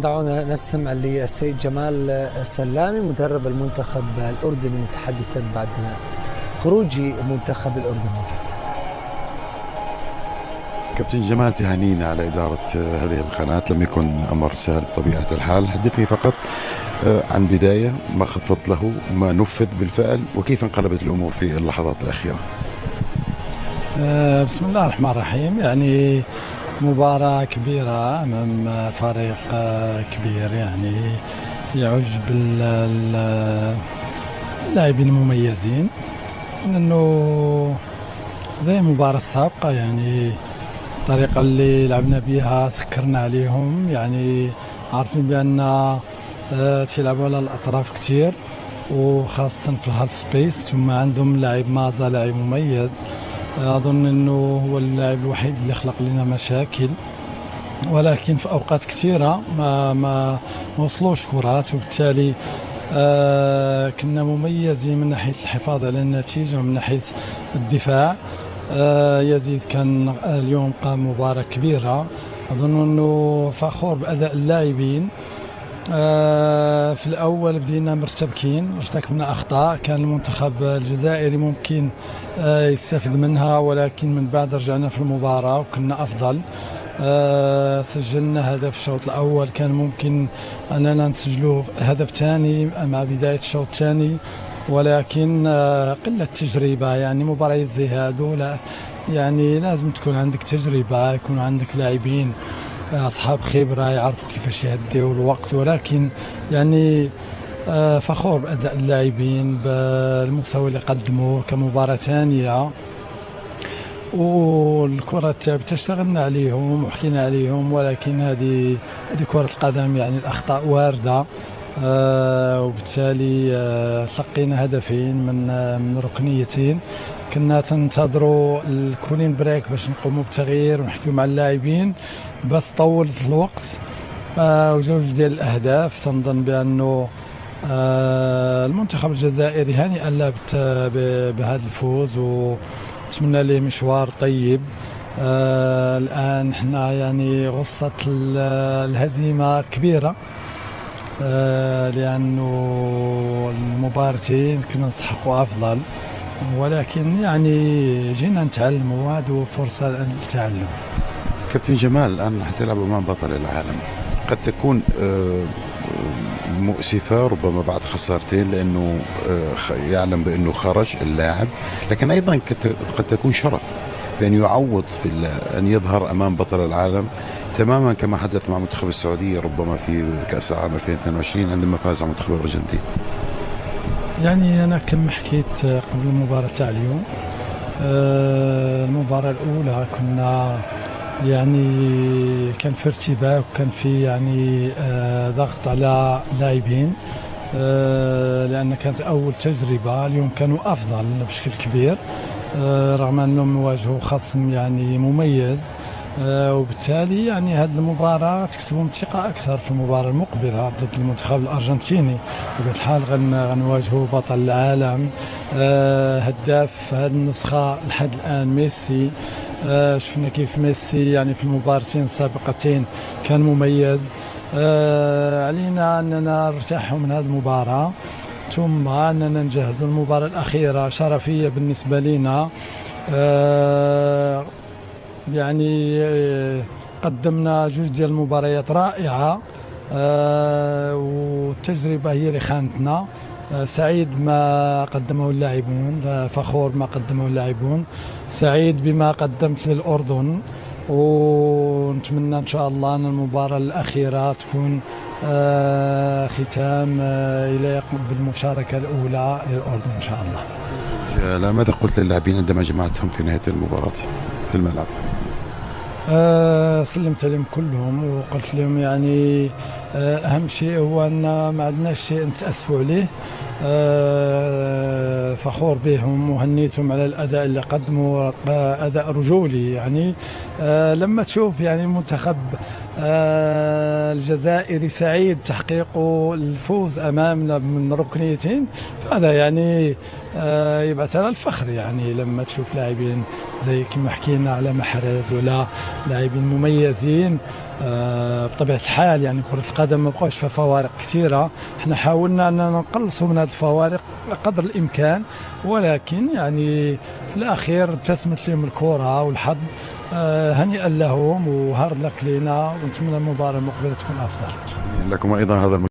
دعونا نستمع للسيد جمال السلامي مدرب المنتخب الأردني متحدثا بعد خروج منتخب الأردن من كأس العالم. كابتن جمال، تهانينا على إدارة هذه القناة، لم يكن أمر سهل بطبيعة الحال. حدثني فقط عن بداية ما خطط له، ما نفذ بالفعل، وكيف انقلبت الأمور في اللحظات الأخيرة. بسم الله الرحمن الرحيم. يعني مباراة كبيرة أمام فريق كبير، يعني يعج باللاعبين المميزين، لأنه زي المباراة السابقة يعني الطريقة اللي لعبنا بها سكرنا عليهم، يعني عارفين بأن تلعبوا على الأطراف كتير وخاصة في الهاف سبيس، ثم عندهم لاعب مازا لاعب مميز، أظن أنه هو اللاعب الوحيد اللي خلق لنا مشاكل، ولكن في أوقات كثيرة ما وصلوش كرات، وبالتالي كنا مميزين من ناحية الحفاظ على النتيجة ومن ناحية الدفاع. يزيد كان اليوم قام مباراة كبيرة، أظن أنه فخور بأداء اللاعبين. في الأول بدينا مرتبكين، ارتكبنا أخطاء كان المنتخب الجزائري ممكن يستفيد منها، ولكن من بعد رجعنا في المباراة وكنا أفضل. سجلنا هدف الشوط الأول، كان ممكن أننا نسجله هدف ثاني مع بداية الشوط الثاني، ولكن قلة تجربة. يعني مباريات زي هادو لا، يعني لازم تكون عندك تجربة، يكون عندك لاعبين أصحاب خبرة يعرفوا كيفاش يهدوا الوقت، ولكن يعني فخور بأداء اللاعبين بالمستوى اللي قدموه كمباراة ثانية. والكرة الثابتة اشتغلنا عليهم وحكينا عليهم، ولكن هذه كرة القدم، يعني الأخطاء واردة. وبالتالي تلقينا هدفين من ركنيتين. كنا تنتظروا الكولين بريك باش نقوموا بتغيير ونحكيو مع اللاعبين، بس طولت الوقت وجوج ديال الأهداف. تنظن بأنه المنتخب الجزائري هانئا له بهذا الفوز، ونتمنى له مشوار طيب. الآن احنا يعني غصة الهزيمة كبيرة، لأنه المباراتين كنا نستحقوا أفضل، ولكن يعني جينا نتعلم، وهذه فرصة للتعلم. كابتن جمال، الآن حتلعب أمام بطل العالم، قد تكون مؤسفة ربما بعد خسارتين، لأنه يعلم بأنه خرج اللاعب، لكن أيضا قد تكون شرف بأن يعوض في أن يظهر أمام بطل العالم، تماما كما حدث مع منتخب السعودية ربما في كأس العالم 2022 عندما فاز على منتخب الأرجنتين. يعني أنا كما حكيت قبل المباراة تاع اليوم، المباراة الأولى كنا يعني كان في ارتباك، وكان في يعني ضغط على لاعبين، لأن كانت أول تجربة. اليوم كانوا أفضل بشكل كبير، رغم أنهم يواجهوا خصم يعني مميز، وبالتالي يعني هذه المباراة تكسبهم ثقة أكثر في المباراة المقبلة ضد المنتخب الأرجنتيني. بطبيعة الحال غنواجهوا بطل العالم، هداف هذه النسخة لحد الآن ميسي. شفنا كيف ميسي يعني في المباراتين السابقتين كان مميز. علينا أننا نرتاحوا من هذه المباراة، ثم أننا نجهزوا المباراة الأخيرة شرفية بالنسبة لنا. يعني قدمنا جوج ديال المباريات رائعة، والتجربة هي اللي خانتنا. سعيد ما قدمه اللاعبون، فخور ما قدمه اللاعبون، سعيد بما قدمت للأردن، ونتمنى إن شاء الله أن المباراة الأخيرة تكون ختام يليق بالمشاركة الأولى للأردن إن شاء الله. ماذا قلت للاعبين عندما جمعتهم في نهاية المباراة في الملعب؟ سلمت عليهم كلهم وقلت لهم يعني أهم شيء هو أن ما عندناش شيء نتأسفوا عليه. فخور بهم وهنيتهم على الأداء اللي قدموا، أداء رجولي. يعني لما تشوف يعني المنتخب الجزائري سعيد بتحقيقه الفوز أمامنا من ركنيتين، فهذا يعني يبعث على الفخر. يعني لما تشوف لاعبين زي كما حكينا على محرز ولا لاعبين مميزين بطبيعة الحال يعني كرة القدم ما بقاوش فيها فوارق كثيرة. احنا حاولنا أننا نقلصوا من هذه الفوارق قدر الإمكان، ولكن يعني في الأخير ابتسمت لهم الكرة والحظ. هنيئا لهم وهارد لك لينا، ونتمنى المباراة المقبلة تكون أفضل لكم أيضا هذا